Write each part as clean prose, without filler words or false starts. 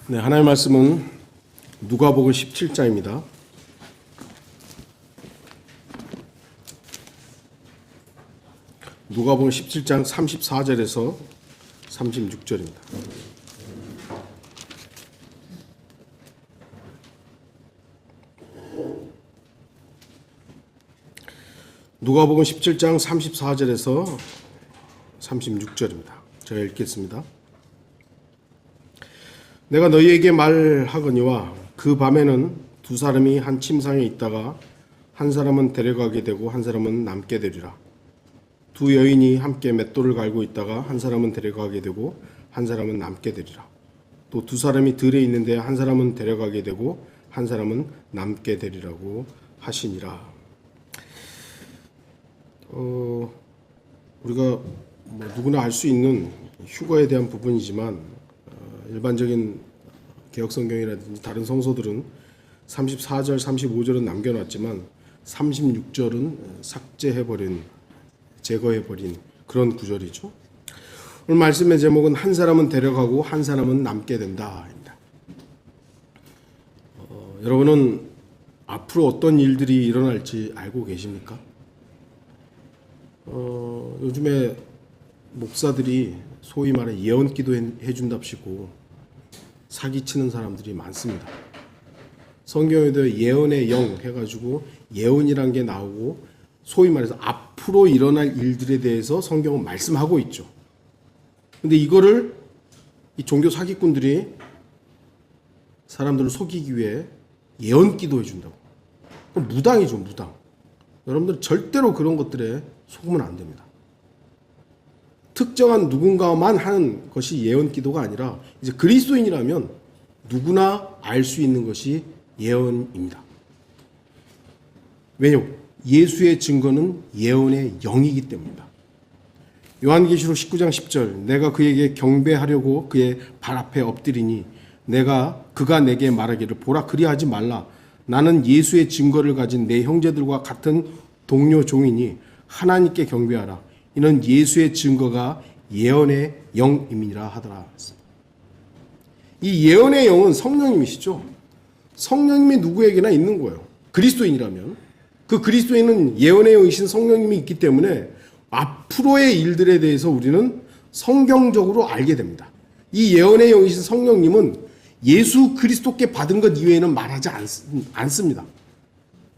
네, 하나님의 말씀은 누가복음 17장입니다. 누가복음 17장 34절에서 36절입니다. 누가복음 17장 34절에서 36절입니다. 제가 읽겠습니다. 내가 너희에게 말하거니와 그 밤에는 두 사람이 한 침상에 있다가 한 사람은 데려가게 되고 한 사람은 남게 되리라. 두 여인이 함께 맷돌을 갈고 있다가 한 사람은 데려가게 되고 한 사람은 남게 되리라. 또 두 사람이 들에 있는데 한 사람은 데려가게 되고 한 사람은 남게 되리라고 하시니라. 우리가 누구나 알 수 있는 휴거에 대한 부분이지만 일반적인 개혁성경이라든지 다른 성서들은 34절, 35절은 남겨놨지만 36절은 삭제해버린, 제거해버린 그런 구절이죠. 오늘 말씀의 제목은 한 사람은 데려가고 한 사람은 남게 된다입니다. 여러분은 앞으로 어떤 일들이 일어날지 알고 계십니까? 요즘에 목사들이 소위 말해 예언기도 해준답시고 사기치는 사람들이 많습니다. 성경에도 예언의 영 해가지고 예언이란 게 나오고 소위 말해서 앞으로 일어날 일들에 대해서 성경은 말씀하고 있죠. 근데 이거를 이 종교 사기꾼들이 사람들을 속이기 위해 예언기도 해준다고. 그럼 무당이죠, 무당. 여러분들 절대로 그런 것들에 속으면 안 됩니다. 특정한 누군가만 하는 것이 예언기도가 아니라 이제 그리스도인이라면 누구나 알 수 있는 것이 예언입니다. 왜요? 예수의 증거는 예언의 영이기 때문입니다. 요한계시록 19장 10절 내가 그에게 경배하려고 그의 발 앞에 엎드리니 그가 내게 말하기를 보라 그리하지 말라 나는 예수의 증거를 가진 내 형제들과 같은 동료 종이니 하나님께 경배하라 이는 예수의 증거가 예언의 영임이라 하더라. 이 예언의 영은 성령님이시죠. 성령님이 누구에게나 있는 거예요. 그리스도인이라면 그 그리스도인은 예언의 영이신 성령님이 있기 때문에 앞으로의 일들에 대해서 우리는 성경적으로 알게 됩니다. 이 예언의 영이신 성령님은 예수 그리스도께 받은 것 이외에는 말하지 않습니다.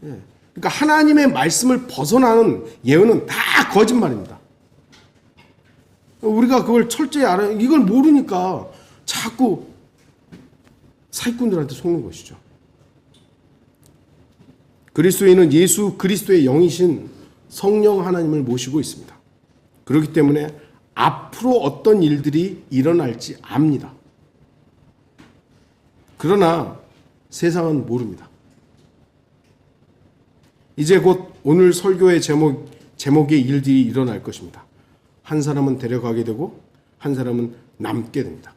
그러니까 하나님의 말씀을 벗어나는 예언은 다 거짓말입니다. 우리가 그걸 철저히 알아야, 이걸 모르니까 자꾸 사기꾼들한테 속는 것이죠. 그리스도인은 예수 그리스도의 영이신 성령 하나님을 모시고 있습니다. 그렇기 때문에 앞으로 어떤 일들이 일어날지 압니다. 그러나 세상은 모릅니다. 이제 곧 오늘 설교의 제목의 일들이 일어날 것입니다. 한 사람은 데려가게 되고 한 사람은 남게 됩니다.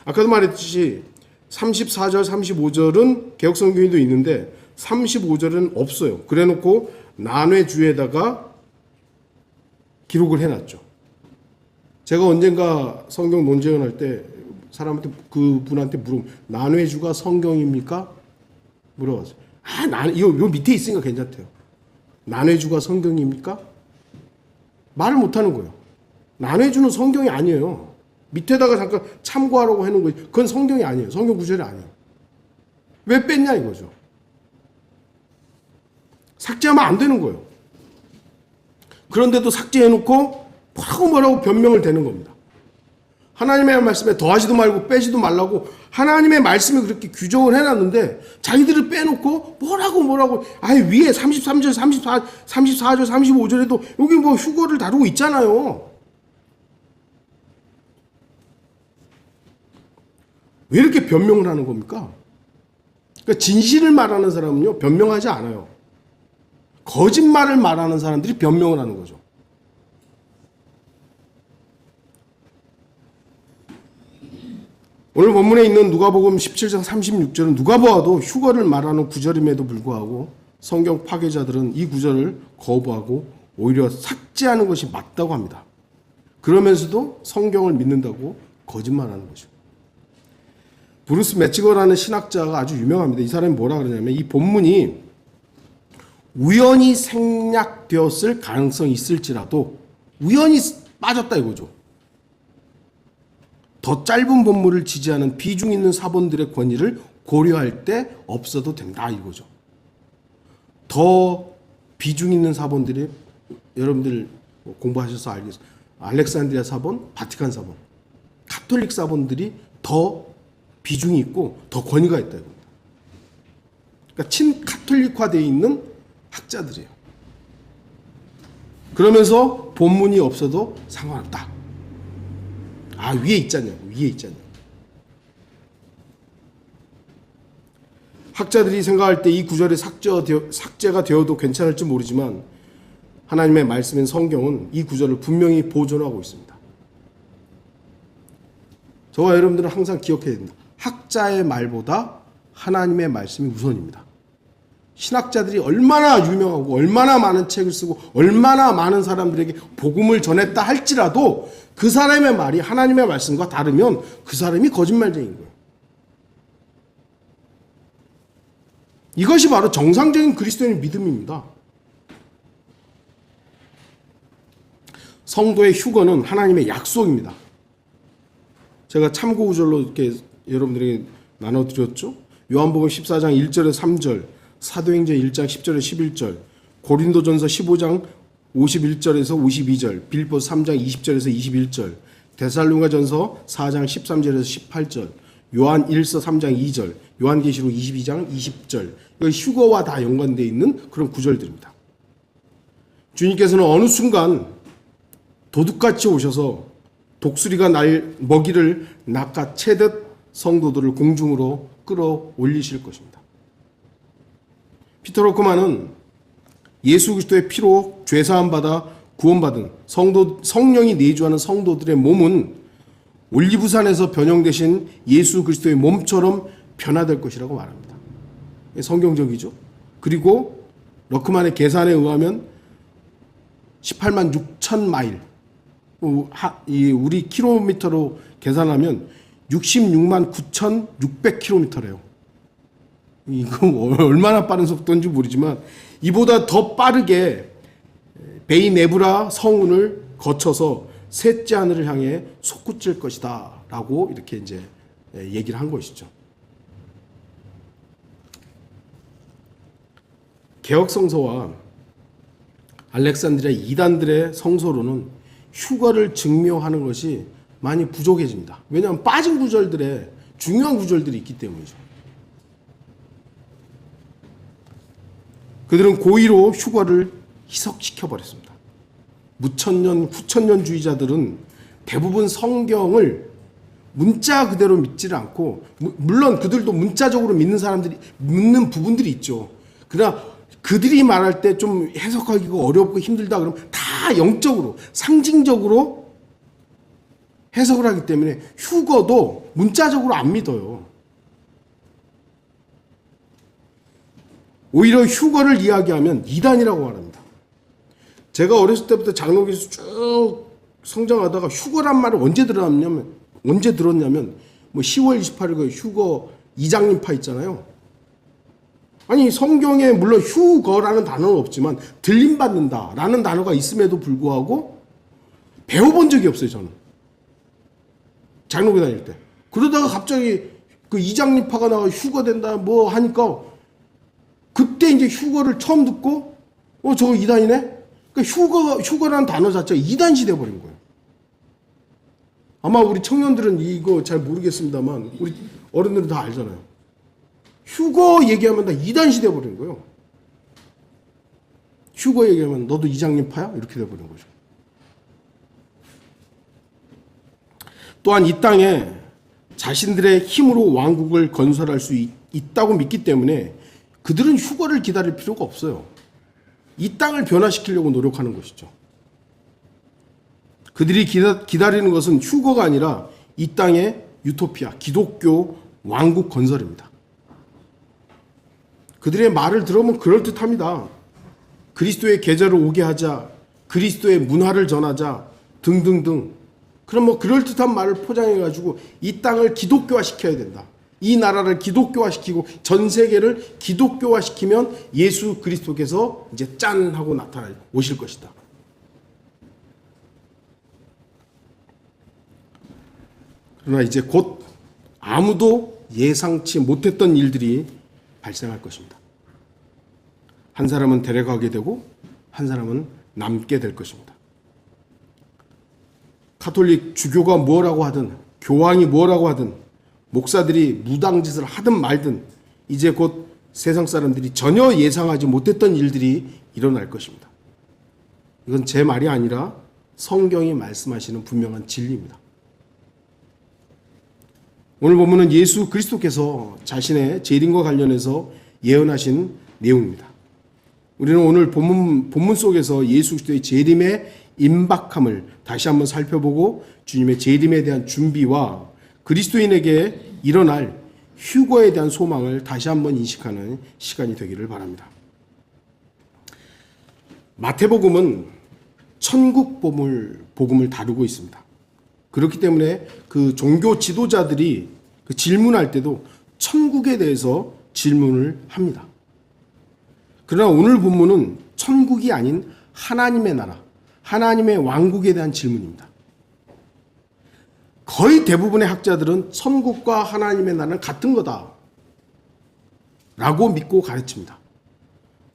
아까도 말했듯이 34절, 35절은 개혁성경에도 있는데 35절은 없어요. 그래놓고 난회주에다가 기록을 해놨죠. 제가 언젠가 성경 논쟁을 할 때 사람한테 그분한테 난회주가 성경입니까? 물어봤어요. 이거 밑에 있으니까 괜찮대요. 난회주가 성경입니까? 말을 못하는 거예요. 난회주는 성경이 아니에요. 밑에다가 잠깐 참고하라고 해놓은 거지. 그건 성경이 아니에요. 성경 구절이 아니에요. 왜 뺐냐 이거죠. 삭제하면 안 되는 거예요. 그런데도 삭제해놓고 뭐라고 변명을 대는 겁니다. 하나님의 말씀에 더하지도 말고 빼지도 말라고 하나님의 말씀이 그렇게 규정을 해놨는데 자기들을 빼놓고 뭐라고 위에 33절, 34절, 35절에도 여기 휴거를 다루고 있잖아요. 왜 이렇게 변명을 하는 겁니까? 그러니까 진실을 말하는 사람은요 변명하지 않아요. 거짓말을 말하는 사람들이 변명을 하는 거죠. 오늘 본문에 있는 누가복음 17장 36절은 누가 보아도 휴거를 말하는 구절임에도 불구하고 성경 파괴자들은 이 구절을 거부하고 오히려 삭제하는 것이 맞다고 합니다. 그러면서도 성경을 믿는다고 거짓말하는 거죠. 브루스 매치거라는 신학자가 아주 유명합니다. 이 사람이 뭐라 그러냐면 이 본문이 우연히 생략되었을 가능성이 있을지라도 우연히 빠졌다 이거죠. 더 짧은 본문을 지지하는 비중 있는 사본들의 권위를 고려할 때 없어도 된다 이거죠. 더 비중 있는 사본들이 여러분들 공부하셔서 알겠어요. 알렉산드리아 사본, 바티칸 사본, 가톨릭 사본들이 더 비중이 있고 더 권위가 있다 이겁니다. 그러니까 친카톨릭화되어 있는 학자들이에요. 그러면서 본문이 없어도 상관없다. 아, 위에 있잖냐고. 학자들이 생각할 때 이 구절이 삭제가 되어도 괜찮을지 모르지만 하나님의 말씀인 성경은 이 구절을 분명히 보존하고 있습니다. 저와 여러분들은 항상 기억해야 됩니다. 학자의 말보다 하나님의 말씀이 우선입니다. 신학자들이 얼마나 유명하고 얼마나 많은 책을 쓰고 얼마나 많은 사람들에게 복음을 전했다 할지라도 그 사람의 말이 하나님의 말씀과 다르면 그 사람이 거짓말쟁이인 거예요. 이것이 바로 정상적인 그리스도인의 믿음입니다. 성도의 휴거는 하나님의 약속입니다. 제가 참고 구절로 이렇게 여러분들에게 나눠드렸죠. 요한복음 14장 1절에서 3절, 사도행전 1장 10절에서 11절, 고린도전서 15장 51절에서 52절, 빌립보서 3장 20절에서 21절, 데살로니가전서 4장 13절에서 18절, 요한 1서 3장 2절, 요한계시록 22장 20절. 이거 휴거와 다 연관되어 있는 그런 구절들입니다. 주님께서는 어느 순간 도둑같이 오셔서 독수리가 날 먹이를 낚아채듯 성도들을 공중으로 끌어올리실 것입니다. 피터 로크만은 예수 그리스도의 피로 죄사함 받아 구원받은 성령이 내주하는 성도들의 몸은 올리브산에서 변형되신 예수 그리스도의 몸처럼 변화될 것이라고 말합니다. 성경적이죠. 그리고 러크만의 계산에 의하면 18만 6천 마일, 우리 킬로미터로 계산하면 66만 9,600km래요. 이거 얼마나 빠른 속도인지 모르지만 이보다 더 빠르게 베이네브라 성운을 거쳐서 셋째 하늘을 향해 솟구칠 것이다 라고 이렇게 이제 얘기를 한 것이죠. 개혁성서와 알렉산드리아 이단들의 성서로는 휴거를 증명하는 것이 많이 부족해집니다. 왜냐하면 빠진 구절들에 중요한 구절들이 있기 때문이죠. 그들은 고의로 휴거를 희석시켜버렸습니다. 무천년, 후천년주의자들은 대부분 성경을 문자 그대로 믿지를 않고, 물론 그들도 문자적으로 믿는 부분들이 있죠. 그러나 그들이 말할 때 좀 해석하기가 어렵고 힘들다 그러면 다 영적으로, 상징적으로 해석을 하기 때문에 휴거도 문자적으로 안 믿어요. 오히려 휴거를 이야기하면 이단이라고 말합니다. 제가 어렸을 때부터 장로교에서 쭉 성장하다가 휴거란 말을 언제 들었냐면 뭐 10월 28일 그 휴거 이장님파 있잖아요. 아니 성경에 물론 휴거라는 단어는 없지만 들림받는다라는 단어가 있음에도 불구하고 배워본 적이 없어요. 저는 장로교 다닐 때. 그러다가 갑자기 그 이장님파가 나가 휴거된다 뭐 하니까 그때 이제 휴거를 처음 듣고 저거 이단이네? 그러니까 휴거라는 단어 자체가 이단시 돼버린 거예요. 아마 우리 청년들은 이거 잘 모르겠습니다만 우리 어른들은 다 알잖아요. 휴거 얘기하면 다 이단시 돼버린 거예요. 휴거 얘기하면 너도 이장님파야? 이렇게 돼버린 거죠. 또한 이 땅에 자신들의 힘으로 왕국을 건설할 수 있다고 믿기 때문에 그들은 휴거를 기다릴 필요가 없어요. 이 땅을 변화시키려고 노력하는 것이죠. 그들이 기다리는 것은 휴거가 아니라 이 땅의 유토피아, 기독교 왕국 건설입니다. 그들의 말을 들어보면 그럴듯합니다. 그리스도의 계절을 오게 하자, 그리스도의 문화를 전하자 등등등. 그럼 뭐 그럴듯한 말을 포장해가지고 이 땅을 기독교화 시켜야 된다. 이 나라를 기독교화시키고 전 세계를 기독교화시키면 예수 그리스도께서 이제 짠 하고 오실 것이다. 그러나 이제 곧 아무도 예상치 못했던 일들이 발생할 것입니다. 한 사람은 데려가게 되고 한 사람은 남게 될 것입니다. 가톨릭 주교가 뭐라고 하든 교황이 뭐라고 하든 목사들이 무당짓을 하든 말든 이제 곧 세상 사람들이 전혀 예상하지 못했던 일들이 일어날 것입니다. 이건 제 말이 아니라 성경이 말씀하시는 분명한 진리입니다. 오늘 본문은 예수 그리스도께서 자신의 재림과 관련해서 예언하신 내용입니다. 우리는 오늘 본문 속에서 예수 그리스도의 재림의 임박함을 다시 한번 살펴보고 주님의 재림에 대한 준비와 그리스도인에게 일어날 휴거에 대한 소망을 다시 한번 인식하는 시간이 되기를 바랍니다. 마태복음은 천국 복음을 다루고 있습니다. 그렇기 때문에 그 종교 지도자들이 그 질문할 때도 천국에 대해서 질문을 합니다. 그러나 오늘 본문은 천국이 아닌 하나님의 나라, 하나님의 왕국에 대한 질문입니다. 거의 대부분의 학자들은 천국과 하나님의 나라는 같은 거다 라고 믿고 가르칩니다.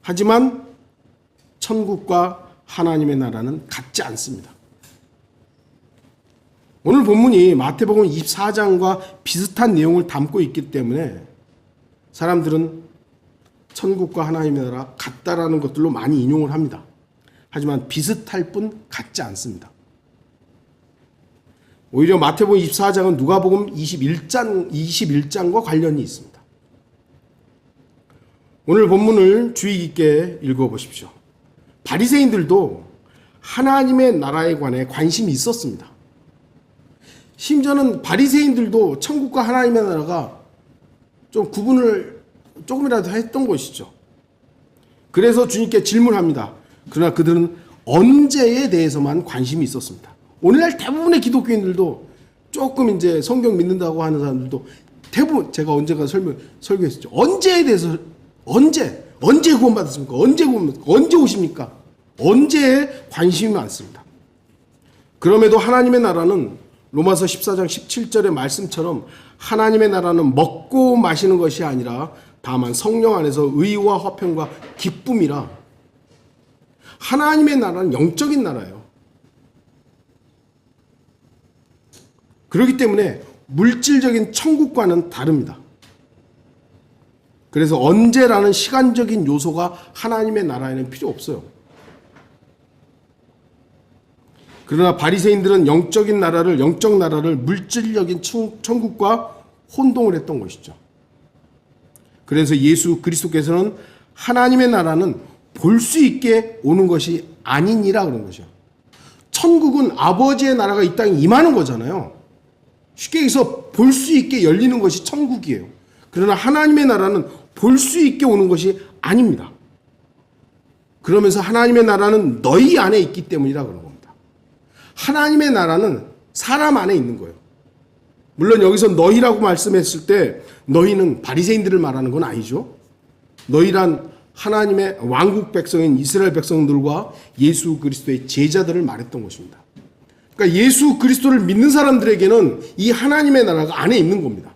하지만 천국과 하나님의 나라는 같지 않습니다. 오늘 본문이 마태복음 24장과 비슷한 내용을 담고 있기 때문에 사람들은 천국과 하나님의 나라 같다라는 것들로 많이 인용을 합니다. 하지만 비슷할 뿐 같지 않습니다. 오히려 마태복음 24장은 누가복음 21장과 관련이 있습니다. 오늘 본문을 주의 깊게 읽어보십시오. 바리새인들도 하나님의 나라에 관해 관심이 있었습니다. 심지어는 바리새인들도 천국과 하나님의 나라가 좀 구분을 조금이라도 했던 것이죠. 그래서 주님께 질문합니다. 그러나 그들은 언제에 대해서만 관심이 있었습니다. 오늘날 대부분의 기독교인들도 조금 이제 성경 믿는다고 하는 사람들도 대부분 제가 언젠가 설교했었죠. 언제에 대해서 언제 구원받았습니까? 언제 오십니까? 언제에 관심이 많습니다. 그럼에도 하나님의 나라는 로마서 14장 17절의 말씀처럼 하나님의 나라는 먹고 마시는 것이 아니라 다만 성령 안에서 의와 화평과 기쁨이라. 하나님의 나라는 영적인 나라예요. 그렇기 때문에 물질적인 천국과는 다릅니다. 그래서 언제라는 시간적인 요소가 하나님의 나라에는 필요 없어요. 그러나 바리새인들은 영적 나라를 물질적인 천국과 혼동을 했던 것이죠. 그래서 예수 그리스도께서는 하나님의 나라는 볼 수 있게 오는 것이 아니니라 그런 것이요. 천국은 아버지의 나라가 이 땅에 임하는 거잖아요. 쉽게 해서 볼 수 있게 열리는 것이 천국이에요. 그러나 하나님의 나라는 볼 수 있게 오는 것이 아닙니다. 그러면서 하나님의 나라는 너희 안에 있기 때문이라 그런 겁니다. 하나님의 나라는 사람 안에 있는 거예요. 물론 여기서 너희라고 말씀했을 때 너희는 바리새인들을 말하는 건 아니죠. 너희란 하나님의 왕국 백성인 이스라엘 백성들과 예수 그리스도의 제자들을 말했던 것입니다. 그러니까 예수 그리스도를 믿는 사람들에게는 이 하나님의 나라가 안에 있는 겁니다.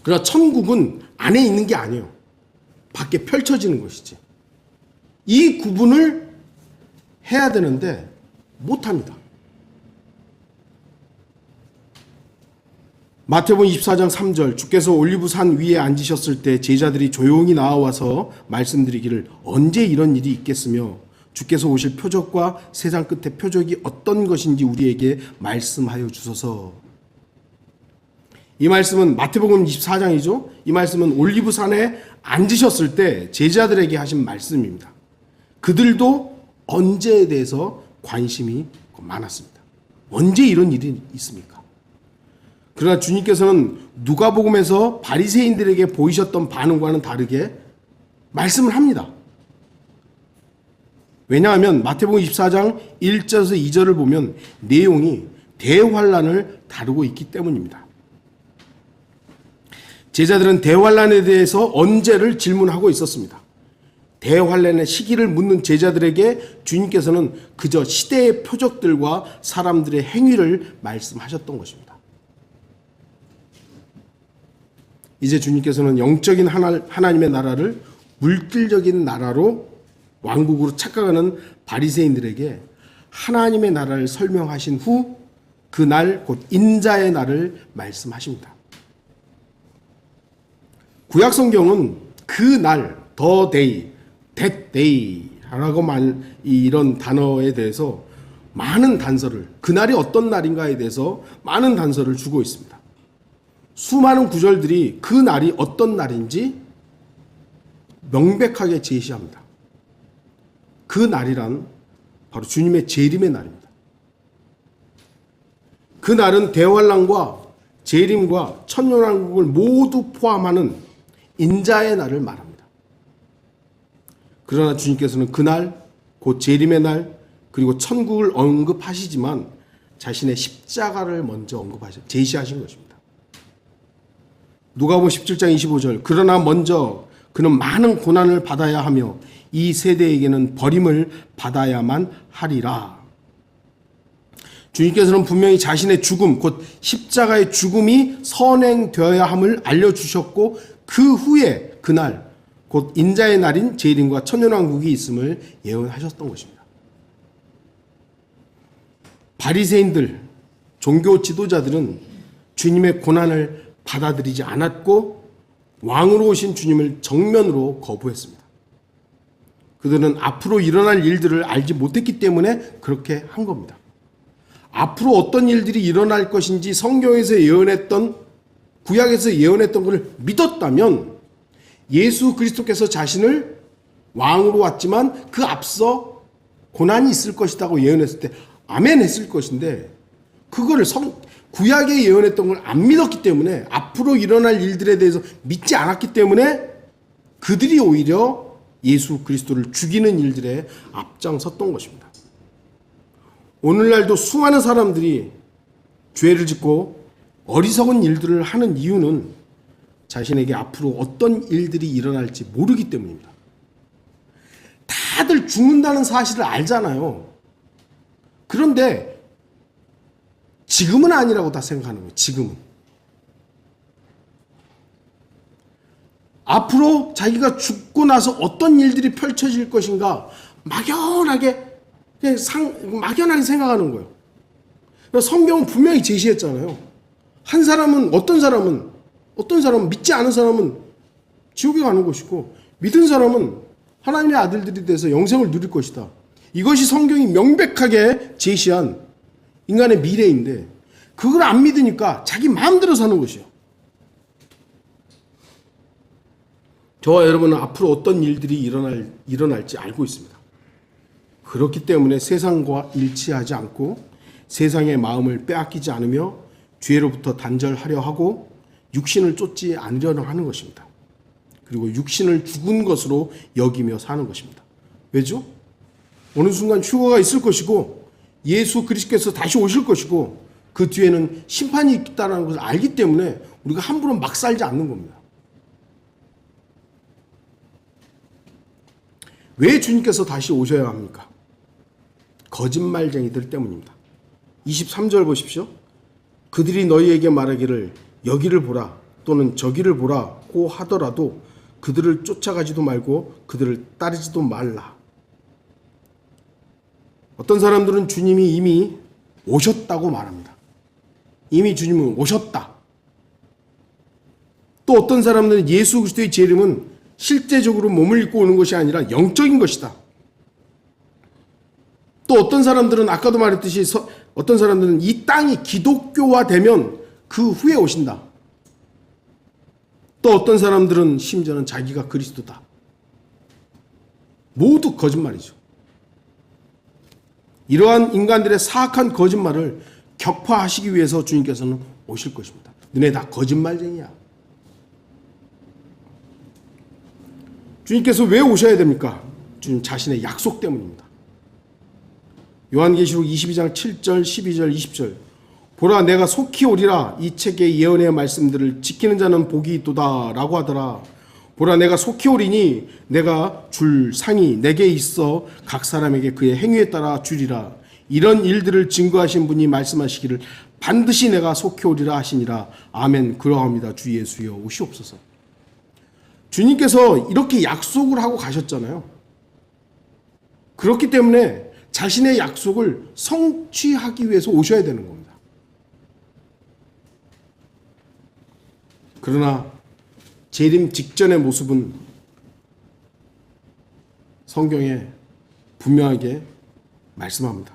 그러나 천국은 안에 있는 게 아니에요. 밖에 펼쳐지는 것이지. 이 구분을 해야 되는데 못합니다. 마태복음 24장 3절 주께서 올리브산 위에 앉으셨을 때 제자들이 조용히 나와서 말씀드리기를 언제 이런 일이 있겠으며 주께서 오실 표적과 세상 끝의 표적이 어떤 것인지 우리에게 말씀하여 주소서. 이 말씀은 마태복음 24장이죠. 이 말씀은 올리브산에 앉으셨을 때 제자들에게 하신 말씀입니다. 그들도 언제에 대해서 관심이 많았습니다. 언제 이런 일이 있습니까? 그러나 주님께서는 누가복음에서 바리새인들에게 보이셨던 반응과는 다르게 말씀을 합니다. 왜냐하면 마태복음 24장 1절에서 2절을 보면 내용이 대환란을 다루고 있기 때문입니다. 제자들은 대환란에 대해서 언제를 질문하고 있었습니다. 대환란의 시기를 묻는 제자들에게 주님께서는 그저 시대의 표적들과 사람들의 행위를 말씀하셨던 것입니다. 이제 주님께서는 영적인 하나님의 나라를 물질적인 나라로 왕국으로 착각하는 바리새인들에게 하나님의 나라를 설명하신 후 그날 곧 인자의 날을 말씀하십니다. 구약 성경은 그날, the day, that day 라고 이런 단어에 대해서 많은 단서를, 그날이 어떤 날인가에 대해서 많은 단서를 주고 있습니다. 수많은 구절들이 그 날이 어떤 날인지 명백하게 제시합니다. 그 날이란 바로 주님의 재림의 날입니다. 그 날은 대환란과 재림과 천년왕국을 모두 포함하는 인자의 날을 말합니다. 그러나 주님께서는 그날, 곧 재림의 날, 그리고 천국을 언급하시지만 자신의 십자가를 먼저 제시하신 것입니다. 누가복음 17장 25절, 그러나 먼저 그는 많은 고난을 받아야 하며 이 세대에게는 버림을 받아야만 하리라. 주님께서는 분명히 자신의 죽음, 곧 십자가의 죽음이 선행되어야 함을 알려주셨고 그 후에 그날, 곧 인자의 날인 재림과 천년왕국이 있음을 예언하셨던 것입니다. 바리새인들, 종교 지도자들은 주님의 고난을 받아들이지 않았고 왕으로 오신 주님을 정면으로 거부했습니다. 그들은 앞으로 일어날 일들을 알지 못했기 때문에 그렇게 한 겁니다. 앞으로 어떤 일들이 일어날 것인지 성경에서 예언했던, 구약에서 예언했던 것을 믿었다면 예수 그리스도께서 자신을 왕으로 왔지만 그 앞서 고난이 있을 것이라고 예언했을 때 아멘 했을 것인데, 그거를 구약에 예언했던 걸 안 믿었기 때문에, 앞으로 일어날 일들에 대해서 믿지 않았기 때문에 그들이 오히려 예수 그리스도를 죽이는 일들에 앞장섰던 것입니다. 오늘날도 수많은 사람들이 죄를 짓고 어리석은 일들을 하는 이유는 자신에게 앞으로 어떤 일들이 일어날지 모르기 때문입니다. 다들 죽는다는 사실을 알잖아요. 그런데 지금은 아니라고 다 생각하는 거예요. 지금은. 앞으로 자기가 죽고 나서 어떤 일들이 펼쳐질 것인가 막연하게 생각하는 거예요. 성경은 분명히 제시했잖아요. 어떤 사람은 믿지 않은 사람은 지옥에 가는 것이고, 믿은 사람은 하나님의 아들들이 돼서 영생을 누릴 것이다. 이것이 성경이 명백하게 제시한 인간의 미래인데, 그걸 안 믿으니까 자기 마음대로 사는 것이에요. 저와 여러분은 앞으로 어떤 일들이 일어날지 알고 있습니다. 그렇기 때문에 세상과 일치하지 않고 세상의 마음을 빼앗기지 않으며 죄로부터 단절하려 하고 육신을 쫓지 않으려 하는 것입니다. 그리고 육신을 죽은 것으로 여기며 사는 것입니다. 왜죠? 어느 순간 휴거가 있을 것이고 예수 그리스도께서 다시 오실 것이고 그 뒤에는 심판이 있다는 것을 알기 때문에 우리가 함부로 막 살지 않는 겁니다. 왜 주님께서 다시 오셔야 합니까? 거짓말쟁이들 때문입니다. 23절 보십시오. 그들이 너희에게 말하기를 여기를 보라 또는 저기를 보라고 하더라도 그들을 쫓아가지도 말고 그들을 따르지도 말라. 어떤 사람들은 주님이 이미 오셨다고 말합니다. 이미 주님은 오셨다. 또 어떤 사람들은 예수 그리스도의 재림은 실제적으로 몸을 입고 오는 것이 아니라 영적인 것이다. 또 어떤 사람들은 아까도 말했듯이 어떤 사람들은 이 땅이 기독교화되면 그 후에 오신다. 또 어떤 사람들은 심지어는 자기가 그리스도다. 모두 거짓말이죠. 이러한 인간들의 사악한 거짓말을 격파하시기 위해서 주님께서는 오실 것입니다. 너네 다 거짓말쟁이야. 주님께서 왜 오셔야 됩니까? 주님 자신의 약속 때문입니다. 요한계시록 22장 7절, 12절, 20절 보라 내가 속히 오리라. 이 책의 예언의 말씀들을 지키는 자는 복이 있도다 라고 하더라. 보라 내가 속히 오리니 내가 줄 상이 내게 있어 각 사람에게 그의 행위에 따라 주리라. 이런 일들을 증거하신 분이 말씀하시기를 반드시 내가 속히 오리라 하시니라. 아멘. 그러합니다. 주 예수여 오시옵소서. 주님께서 이렇게 약속을 하고 가셨잖아요. 그렇기 때문에 자신의 약속을 성취하기 위해서 오셔야 되는 겁니다. 그러나 재림 직전의 모습은 성경에 분명하게 말씀합니다.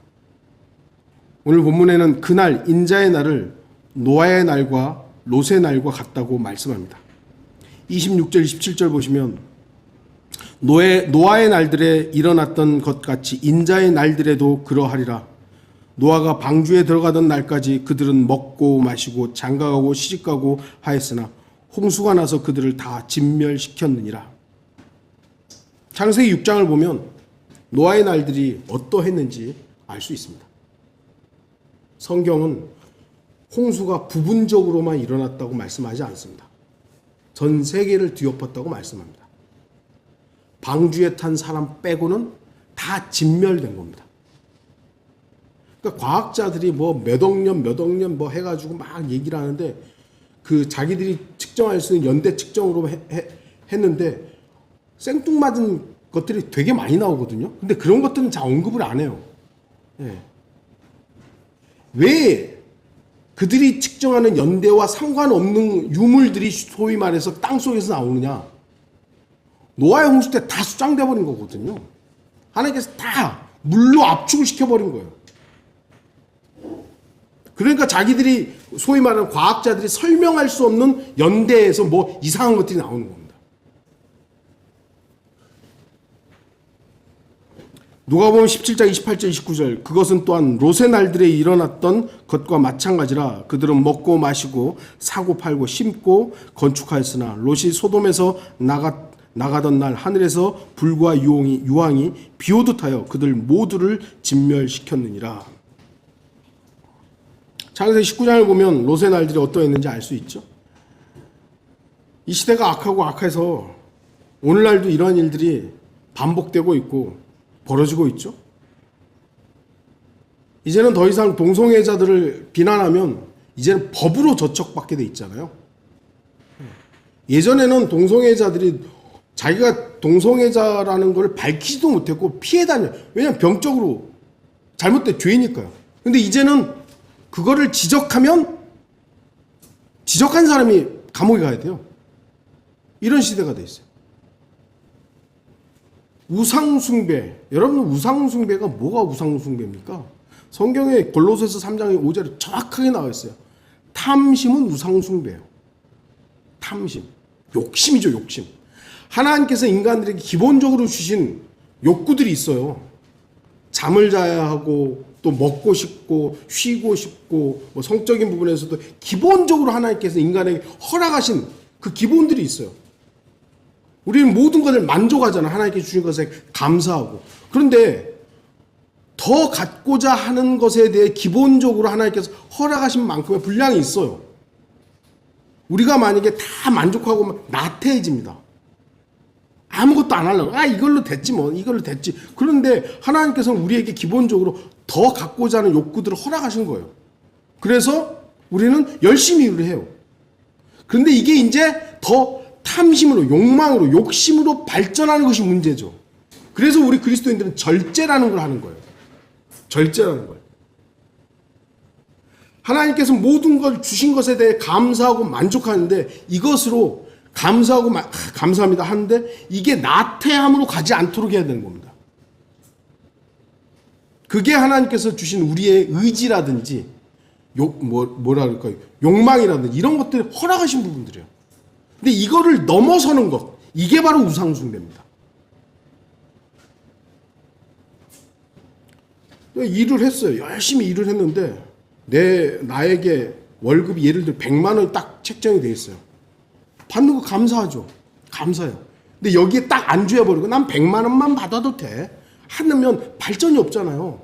오늘 본문에는 그날 인자의 날을 노아의 날과 롯의 날과 같다고 말씀합니다. 26절 27절 보시면 노아의 날들에 일어났던 것 같이 인자의 날들에도 그러하리라. 노아가 방주에 들어가던 날까지 그들은 먹고 마시고 장가가고 시집가고 하였으나 홍수가 나서 그들을 다 진멸시켰느니라. 창세기 6장을 보면 노아의 날들이 어떠했는지 알 수 있습니다. 성경은 홍수가 부분적으로만 일어났다고 말씀하지 않습니다. 전 세계를 뒤엎었다고 말씀합니다. 방주에 탄 사람 빼고는 다 진멸된 겁니다. 그러니까 과학자들이 뭐 몇 억 년 뭐 해가지고 막 얘기를 하는데 그 자기들이 측정할 수 있는 연대 측정으로 했는데 생뚱맞은 것들이 되게 많이 나오거든요. 근데 그런 것들은 잘 언급을 안 해요. 예. 왜 그들이 측정하는 연대와 상관없는 유물들이 소위 말해서 땅속에서 나오느냐? 노아의 홍수 때 다 수장돼 버린 거거든요. 하나님께서 다 물로 압축을 시켜버린 거예요. 그러니까 자기들이 소위 말하는 과학자들이 설명할 수 없는 연대에서 뭐 이상한 것들이 나오는 겁니다. 누가복음 17장 28절 29절 그것은 또한 롯의 날들에 일어났던 것과 마찬가지라. 그들은 먹고 마시고 사고 팔고 심고 건축하였으나 롯이 소돔에서 나가던 날 하늘에서 불과 유황이 비오듯 하여 그들 모두를 진멸시켰느니라. 창세기 19장을 보면 롯의 날들이 어떠했는지 알 수 있죠. 이 시대가 악하고 악해서 오늘날도 이러한 일들이 반복되고 있고 벌어지고 있죠. 이제는 더 이상 동성애자들을 비난하면 이제는 법으로 저촉받게 돼 있잖아요. 예전에는 동성애자들이 자기가 동성애자라는 걸 밝히지도 못했고 피해 다녀요. 왜냐하면 병적으로 잘못된 죄니까요. 근데 이제는 그거를 지적하면 지적한 사람이 감옥에 가야 돼요. 이런 시대가 돼 있어요. 우상숭배. 여러분 우상숭배가 뭐가 우상숭배입니까? 성경에 골로새서 3장 5절에 정확하게 나와 있어요. 탐심은 우상숭배예요. 탐심. 욕심이죠, 욕심. 하나님께서 인간들에게 기본적으로 주신 욕구들이 있어요. 잠을 자야 하고 또 먹고 싶고 쉬고 싶고 뭐 성적인 부분에서도 기본적으로 하나님께서 인간에게 허락하신 그 기본들이 있어요. 우리는 모든 것을 만족하잖아. 하나님께 주신 것에 감사하고. 그런데 더 갖고자 하는 것에 대해 기본적으로 하나님께서 허락하신 만큼의 분량이 있어요. 우리가 만약에 다 만족하고 나태해집니다. 아무것도 안 하려고. 이걸로 됐지 뭐. 이걸로 됐지. 그런데 하나님께서는 우리에게 기본적으로 더 갖고자 하는 욕구들을 허락하신 거예요. 그래서 우리는 열심히 일을 해요. 그런데 이게 이제 더 탐심으로, 욕망으로, 욕심으로 발전하는 것이 문제죠. 그래서 우리 그리스도인들은 절제라는 걸 하는 거예요. 절제라는 걸. 하나님께서 모든 걸 주신 것에 대해 감사하고 만족하는데 이것으로 감사하고 감사합니다 하는데 이게 나태함으로 가지 않도록 해야 되는 겁니다. 그게 하나님께서 주신 우리의 의지라든지 뭐라 그럴까요? 욕망이라든지 이런 것들을 허락하신 부분들이에요. 근데 이거를 넘어서는 것, 이게 바로 우상숭배입니다. 일을 했어요. 열심히 일을 했는데 나에게 월급이 예를 들어 100만 원이 딱 책정이 돼 있어요. 받는 거 감사하죠. 감사해요. 근데 여기에 딱 안주해버리고 난 100만 원만 받아도 돼. 하면 발전이 없잖아요.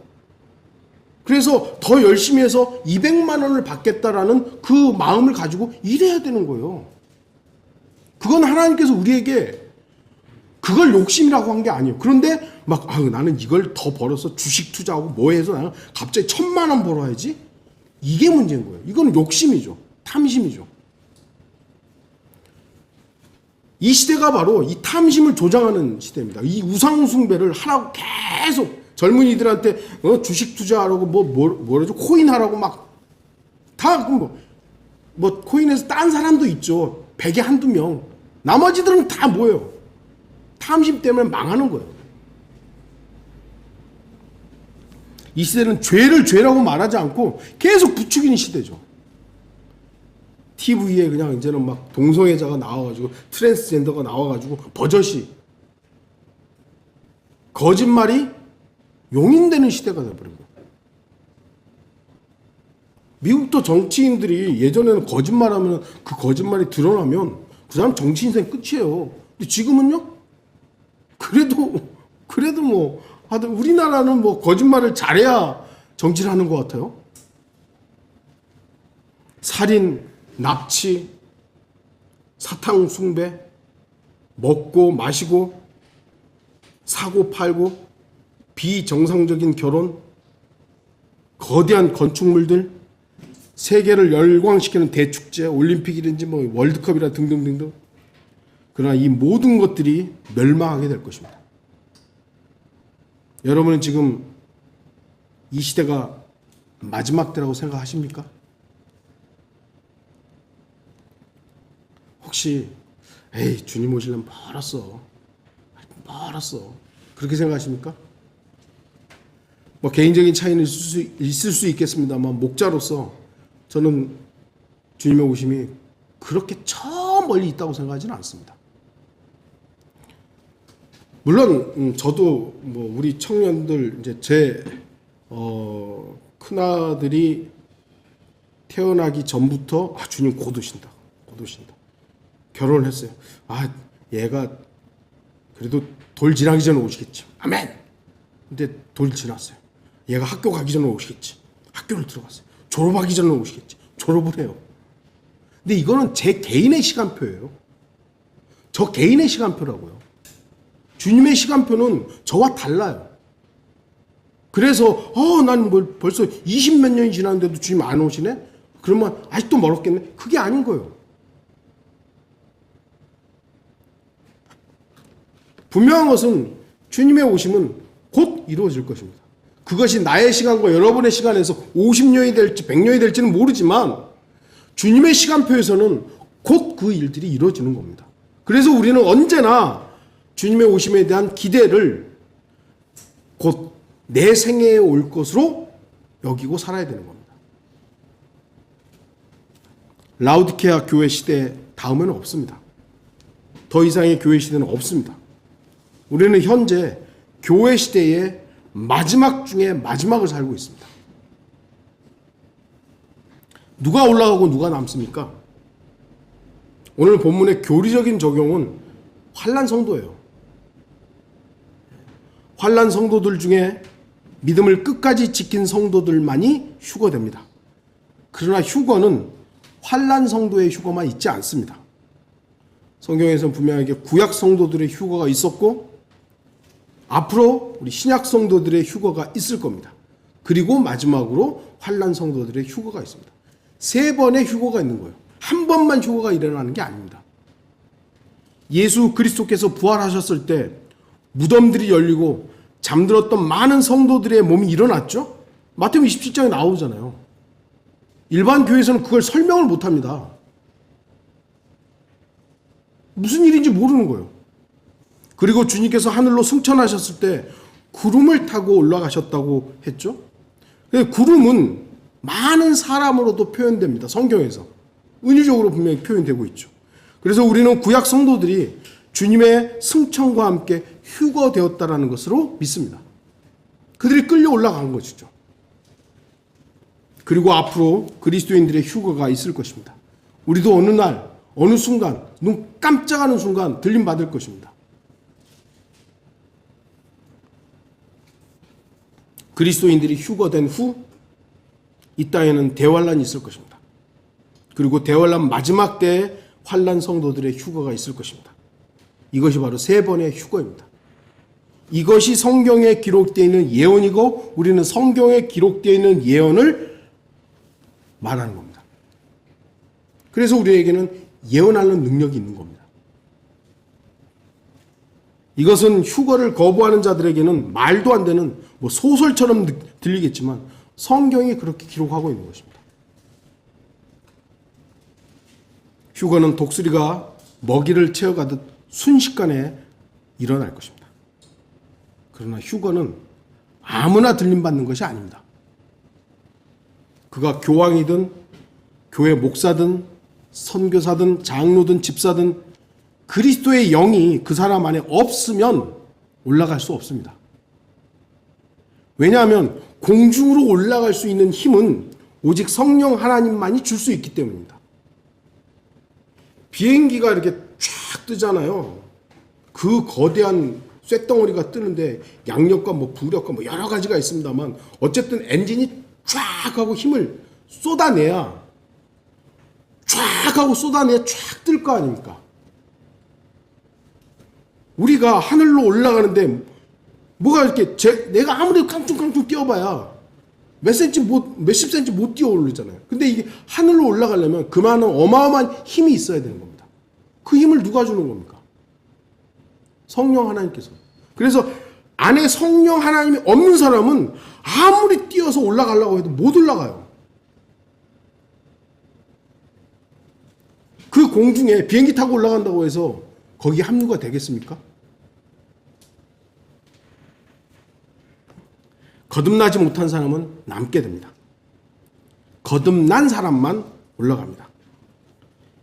그래서 더 열심히 해서 200만 원을 받겠다라는 그 마음을 가지고 일해야 되는 거예요. 그건 하나님께서 우리에게 그걸 욕심이라고 한 게 아니에요. 그런데 막 나는 이걸 더 벌어서 주식 투자하고 뭐 해서 나는 갑자기 1000만 원 벌어야지? 이게 문제인 거예요. 이건 욕심이죠. 탐심이죠. 이 시대가 바로 이 탐심을 조장하는 시대입니다. 이 우상 숭배를 하라고 계속 젊은이들한테 주식 투자하라고 뭐라죠? 코인 하라고 막 다 뭐 코인에서 딴 사람도 있죠. 100에 한두 명. 나머지들은 다 뭐예요? 탐심 때문에 망하는 거예요. 이 시대는 죄를 죄라고 말하지 않고 계속 부추기는 시대죠. TV에 그냥 이제는 막 동성애자가 나와가지고 트랜스젠더가 나와가지고 버젓이 거짓말이 용인되는 시대가 돼버린 거예요. 미국도 정치인들이 예전에는 거짓말하면 그 거짓말이 드러나면 그 사람 정치 인생 끝이에요. 근데 지금은요? 그래도 뭐 하여튼 우리나라는 뭐 거짓말을 잘해야 정치를 하는 것 같아요. 살인, 납치, 사탕 숭배, 먹고 마시고 사고 팔고 비정상적인 결혼, 거대한 건축물들, 세계를 열광시키는 대축제, 올림픽이든지 뭐 월드컵이라 등등등등. 그러나 이 모든 것들이 멸망하게 될 것입니다. 여러분은 지금 이 시대가 마지막 때라고 생각하십니까? 혹시 에이 주님 오시려면 멀었어 그렇게 생각하십니까? 뭐 개인적인 차이는 있을 수 있겠습니다만 목자로서 저는 주님의 오심이 그렇게 저 멀리 있다고 생각하지는 않습니다. 물론 저도 뭐 우리 청년들 이제 제 큰아들이 태어나기 전부터 주님 곧 오신다. 결혼을 했어요. 얘가 그래도 돌 지나기 전에 오시겠지. 아멘. 근데 돌 지났어요. 얘가 학교 가기 전에 오시겠지. 학교를 들어갔어요. 졸업하기 전에 오시겠지. 졸업을 해요. 근데 이거는 제 개인의 시간표예요. 저 개인의 시간표라고요. 주님의 시간표는 저와 달라요. 그래서 난 뭐 벌써 20몇 년이 지났는데도 주님 안 오시네? 그러면 아직도 멀었겠네? 그게 아닌 거예요. 분명한 것은 주님의 오심은 곧 이루어질 것입니다. 그것이 나의 시간과 여러분의 시간에서 50년이 될지 100년이 될지는 모르지만 주님의 시간표에서는 곧 그 일들이 이루어지는 겁니다. 그래서 우리는 언제나 주님의 오심에 대한 기대를 곧 내 생애에 올 것으로 여기고 살아야 되는 겁니다. 라우디케아 교회 시대 다음에는 없습니다. 더 이상의 교회 시대는 없습니다. 우리는 현재 교회 시대의 마지막 중에 마지막을 살고 있습니다. 누가 올라가고 누가 남습니까? 오늘 본문의 교리적인 적용은 환난 성도예요. 환난 성도들 중에 믿음을 끝까지 지킨 성도들만이 휴거됩니다. 그러나 휴거는 환난 성도의 휴거만 있지 않습니다. 성경에서는 분명하게 구약 성도들의 휴거가 있었고 앞으로 우리 신약 성도들의 휴거가 있을 겁니다. 그리고 마지막으로 환난 성도들의 휴거가 있습니다. 3번의 휴거가 있는 거예요. 한 번만 휴거가 일어나는 게 아닙니다. 예수 그리스도께서 부활하셨을 때 무덤들이 열리고 잠들었던 많은 성도들의 몸이 일어났죠? 마태복음 27장에 나오잖아요. 일반 교회에서는 그걸 설명을 못합니다. 무슨 일인지 모르는 거예요. 그리고 주님께서 하늘로 승천하셨을 때 구름을 타고 올라가셨다고 했죠. 구름은 많은 사람으로도 표현됩니다. 성경에서. 은유적으로 분명히 표현되고 있죠. 그래서 우리는 구약 성도들이 주님의 승천과 함께 휴거되었다라는 것으로 믿습니다. 그들이 끌려 올라간 것이죠. 그리고 앞으로 그리스도인들의 휴거가 있을 것입니다. 우리도 어느 날, 어느 순간, 눈 깜짝하는 순간 들림 받을 것입니다. 그리스도인들이 휴거된 후 이 땅에는 대환란이 있을 것입니다. 그리고 대환란 마지막 때에 환란 성도들의 휴거가 있을 것입니다. 이것이 바로 세 번의 휴거입니다. 이것이 성경에 기록되어 있는 예언이고 우리는 성경에 기록되어 있는 예언을 말하는 겁니다. 그래서 우리에게는 예언하는 능력이 있는 겁니다. 이것은 휴거를 거부하는 자들에게는 말도 안 되는 소설처럼 들리겠지만 성경이 그렇게 기록하고 있는 것입니다. 휴거는 독수리가 먹이를 채워가듯 순식간에 일어날 것입니다. 그러나 휴거는 아무나 들림받는 것이 아닙니다. 그가 교황이든 교회 목사든 선교사든 장로든 집사든 그리스도의 영이 그 사람 안에 없으면 올라갈 수 없습니다. 왜냐하면 공중으로 올라갈 수 있는 힘은 오직 성령 하나님만이 줄 수 있기 때문입니다. 비행기가 이렇게 쫙 뜨잖아요. 그 거대한 쇳덩어리가 뜨는데 양력과 부력과 여러 가지가 있습니다만 어쨌든 엔진이 쫙 하고 힘을 쏟아내야 쫙 뜰 거 아닙니까? 우리가 하늘로 올라가는데 뭐가 이렇게 내가 아무리 깡충깡충 뛰어봐야 몇십 센치 못 뛰어 오르잖아요. 근데 이게 하늘로 올라가려면 그만한 어마어마한 힘이 있어야 되는 겁니다. 그 힘을 누가 주는 겁니까? 성령 하나님께서. 그래서 안에 성령 하나님이 없는 사람은 아무리 뛰어서 올라가려고 해도 못 올라가요. 그 공중에 비행기 타고 올라간다고 해서 거기에 합류가 되겠습니까? 거듭나지 못한 사람은 남게 됩니다. 거듭난 사람만 올라갑니다.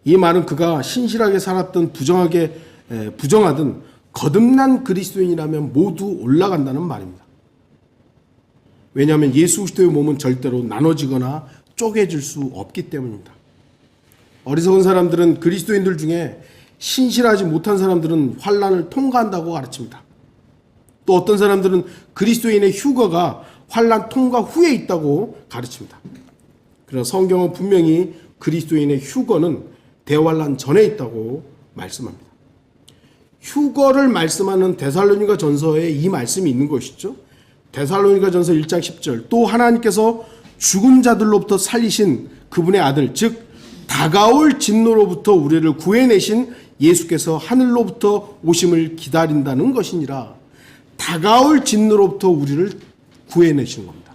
이 말은 그가 신실하게 살았든 부정하든 거듭난 그리스도인이라면 모두 올라간다는 말입니다. 왜냐하면 예수 그리스도의 몸은 절대로 나눠지거나 쪼개질 수 없기 때문입니다. 어리석은 사람들은 그리스도인들 중에 신실하지 못한 사람들은 환난을 통과한다고 가르칩니다. 또 어떤 사람들은 그리스도인의 휴거가 환난 통과 후에 있다고 가르칩니다. 그러나 성경은 분명히 그리스도인의 휴거는 대환난 전에 있다고 말씀합니다. 휴거를 말씀하는 데살로니가 전서에 이 말씀이 있는 것이죠. 데살로니가 전서 1장 10절 또 하나님께서 죽은 자들로부터 살리신 그분의 아들 즉 다가올 진노로부터 우리를 구해내신 예수께서 하늘로부터 오심을 기다린다는 것이니라. 다가올 진노로부터 우리를 구해내시는 겁니다.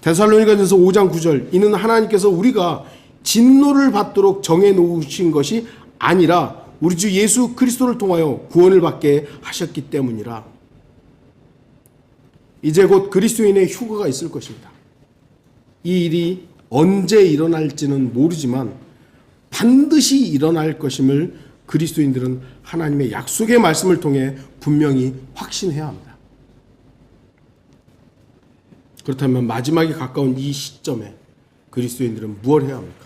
데살로니가전서 5장 9절 이는 하나님께서 우리가 진노를 받도록 정해놓으신 것이 아니라 우리 주 예수 그리스도를 통하여 구원을 받게 하셨기 때문이라. 이제 곧 그리스도인의 휴거가 있을 것입니다. 이 일이 언제 일어날지는 모르지만 반드시 일어날 것임을 그리스도인들은 하나님의 약속의 말씀을 통해 분명히 확신해야 합니다. 그렇다면 마지막에 가까운 이 시점에 그리스도인들은 무엇을 해야 합니까?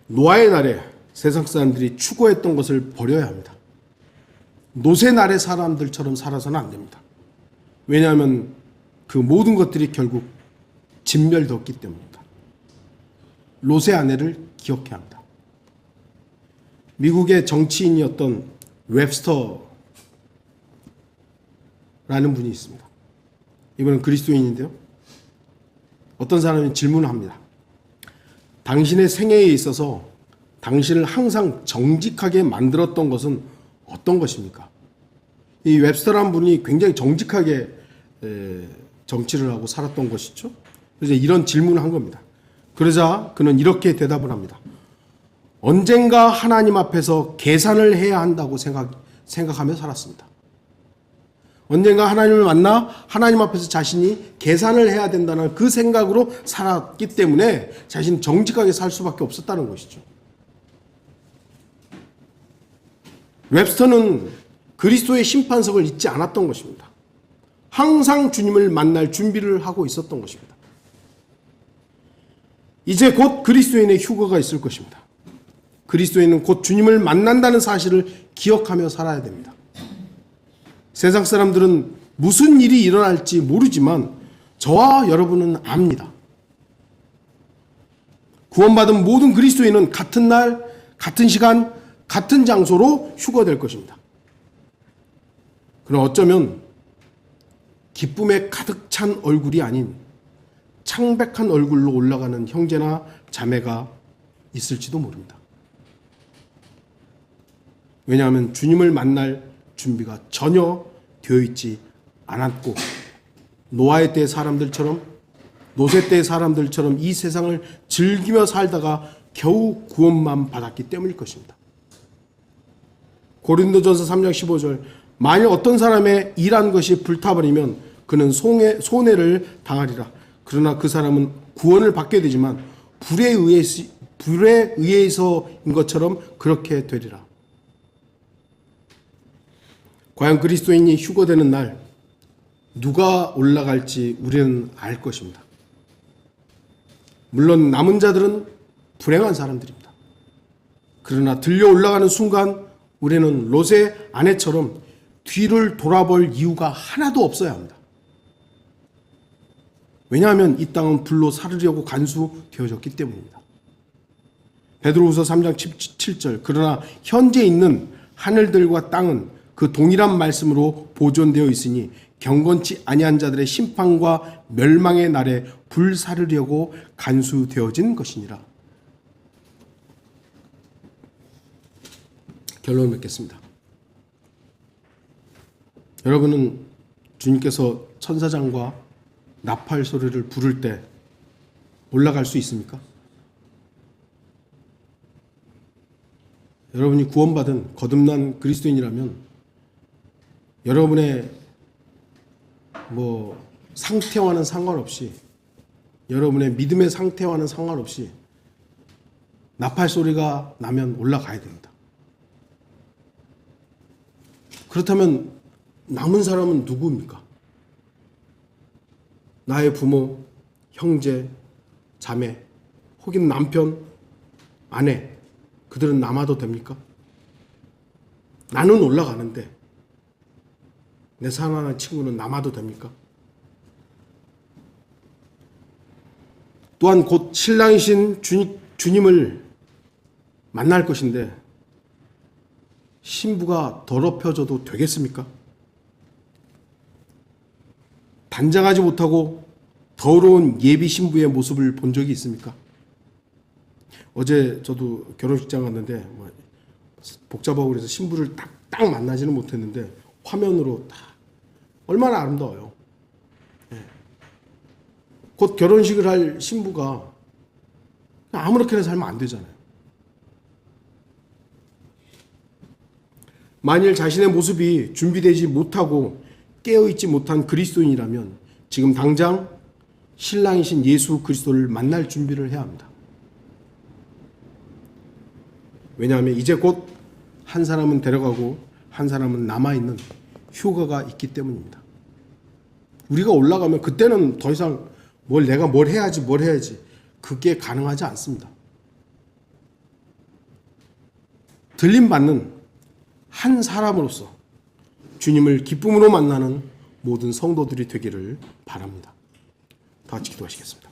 노아의 날에 세상 사람들이 추구했던 것을 버려야 합니다. 노새 날의 사람들처럼 살아서는 안 됩니다. 왜냐하면 그 모든 것들이 결국 진멸되었기 때문입니다. 롯의 아내를 기억해야 합니다. 미국의 정치인이었던 웹스터라는 분이 있습니다. 이분은 그리스도인인데요. 어떤 사람이 질문을 합니다. 당신의 생애에 있어서 당신을 항상 정직하게 만들었던 것은 어떤 것입니까? 이 웹스터라는 분이 굉장히 정직하게 정치를 하고 살았던 것이죠. 그래서 이런 질문을 한 겁니다. 그러자 그는 이렇게 대답을 합니다. 언젠가 하나님 앞에서 계산을 해야 한다고 생각하며 살았습니다. 언젠가 하나님을 만나 하나님 앞에서 자신이 계산을 해야 된다는 그 생각으로 살았기 때문에 자신이 정직하게 살 수밖에 없었다는 것이죠. 웹스터는 그리스도의 심판석을 잊지 않았던 것입니다. 항상 주님을 만날 준비를 하고 있었던 것입니다. 이제 곧 그리스도인의 휴거가 있을 것입니다. 그리스도인은 곧 주님을 만난다는 사실을 기억하며 살아야 됩니다. 세상 사람들은 무슨 일이 일어날지 모르지만 저와 여러분은 압니다. 구원받은 모든 그리스도인은 같은 날, 같은 시간, 같은 장소로 휴거될 것입니다. 그러나 어쩌면 기쁨에 가득 찬 얼굴이 아닌 창백한 얼굴로 올라가는 형제나 자매가 있을지도 모릅니다. 왜냐하면 주님을 만날 준비가 전혀 되어 있지 않았고 노아의 때 사람들처럼 노세 때 사람들처럼 이 세상을 즐기며 살다가 겨우 구원만 받았기 때문일 것입니다. 고린도전서 3장 15절 만일 어떤 사람의 일한 것이 불타버리면 그는 손해를 당하리라. 그러나 그 사람은 구원을 받게 되지만 불에 의해서인 것처럼 그렇게 되리라. 과연 그리스도인이 휴거되는 날 누가 올라갈지 우리는 알 것입니다. 물론 남은 자들은 불행한 사람들입니다. 그러나 들려 올라가는 순간 우리는 롯의 아내처럼 뒤를 돌아볼 이유가 하나도 없어야 합니다. 왜냐하면 이 땅은 불로 사르려고 간수되어졌기 때문입니다. 베드로후서 3장 7절 그러나 현재 있는 하늘들과 땅은 그 동일한 말씀으로 보존되어 있으니 경건치 아니한 자들의 심판과 멸망의 날에 불사르려고 간수되어진 것이니라. 결론을 맺겠습니다. 여러분은 주님께서 천사장과 나팔 소리를 부를 때 올라갈 수 있습니까? 여러분이 구원받은 거듭난 그리스도인이라면 여러분의 상태와는 상관없이 여러분의 믿음의 상태와는 상관없이 나팔 소리가 나면 올라가야 됩니다. 그렇다면 남은 사람은 누구입니까? 나의 부모, 형제, 자매, 혹은 남편, 아내, 그들은 남아도 됩니까? 나는 올라가는데 내 사랑하는 친구는 남아도 됩니까? 또한 곧 신랑이신 주님을 만날 것인데 신부가 더럽혀져도 되겠습니까? 단장하지 못하고 더러운 예비 신부의 모습을 본 적이 있습니까? 어제 저도 결혼식장 갔는데 복잡하고 그래서 신부를 딱 만나지는 못했는데 화면으로 딱 얼마나 아름다워요. 곧 결혼식을 할 신부가 아무렇게나 살면 안 되잖아요. 만일 자신의 모습이 준비되지 못하고 깨어있지 못한 그리스도인이라면 지금 당장 신랑이신 예수 그리스도를 만날 준비를 해야 합니다. 왜냐하면 이제 곧 한 사람은 데려가고 한 사람은 남아있는 휴가가 있기 때문입니다. 우리가 올라가면 그때는 더 이상 내가 뭘 해야지 그게 가능하지 않습니다. 들림받는 한 사람으로서 주님을 기쁨으로 만나는 모든 성도들이 되기를 바랍니다. 다 같이 기도하시겠습니다.